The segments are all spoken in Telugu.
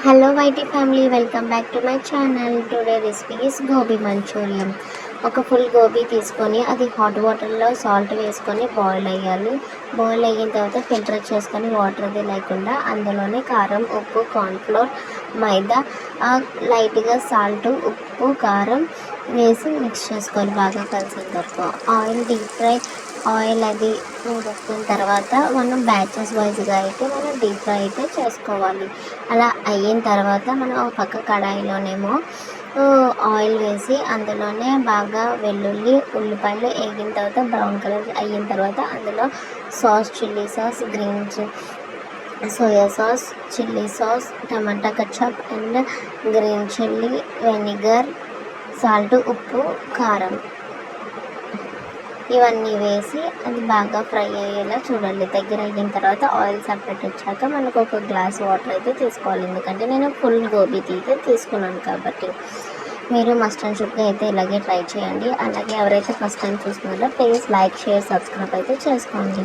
Hello YT family, welcome back to my channel. Today recipe is gobi Manchurian. ఒక ఫుల్ గోబీ తీసుకొని అది హాట్ వాటర్లో సాల్ట్ వేసుకొని బాయిల్ అయ్యాలి. బాయిల్ అయిన తర్వాత ఫిల్టర్ చేసుకొని వాటర్ అది లేకుండా అందులోనే కారం, ఉప్పు, కార్న్ఫ్లోర్, మైదా, లైట్గా సాల్ట్, ఉప్పు, కారం వేసి మిక్స్ చేసుకోవాలి బాగా కలిసిన తర్వాత. ఆయిల్ అది వేసుకున్న తర్వాత మనం బ్యాచెస్ వైజ్గా అయితే మనం డీప్ ఫ్రై అయితే చేసుకోవాలి. అలా అయిన తర్వాత మనం ఒక పక్క కడాయిలోనేమో ఆయిల్ వేసి అందులోనే బాగా వెల్లుల్లి, ఉల్లిపాయలు వేగిన తర్వాత బ్రౌన్ కలర్ అయిన తర్వాత అందులో sauce, chilli sauce, soya sauce, chilli sauce, tomato ketchup and green chilli, vinegar, salt, ఉప్పు, కారం ఇవన్నీ వేసి అది బాగా ఫ్రై అయ్యేలా చూడండి. దగ్గర అయిన తర్వాత ఆయిల్ సపరేట్ వచ్చాక మనకు ఒక గ్లాస్ వాటర్ అయితే తీసుకోవాలి. ఎందుకంటే నేను ఫుల్ గోబీ తీసుకున్నాను కాబట్టి. మీరు మస్ట్ అండ్ షుడ్గా అయితే ఇలాగే ట్రై చేయండి. అలాగే ఎవరైతే ఫస్ట్ టైం చూస్తున్నారో ప్లీజ్ లైక్, షేర్, సబ్స్క్రైబ్ అయితే చేసుకోండి.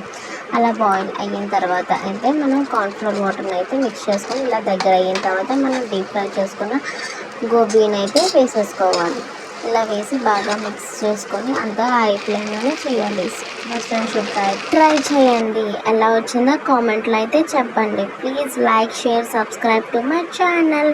అలా బాయిల్ అయిన తర్వాత అయితే మనం కార్న్ఫ్లోర్ వాటర్ని అయితే మిక్స్ చేసుకొని ఇలా దగ్గర అయిన తర్వాత మనం డీప్ ఫ్రై చేసుకున్న గోబీని అయితే వేసేసుకోవాలి. ఇలా వేసి బాగా మిక్స్ చేసుకొని అంతా హై ఫ్లేమ్లోనే చేయాలి. మస్ట్ అండ్ షుడ్ ట్రై చేయండి. ఎలా వచ్చిందో కామెంట్లో అయితే చెప్పండి. Please like, share, subscribe to my channel.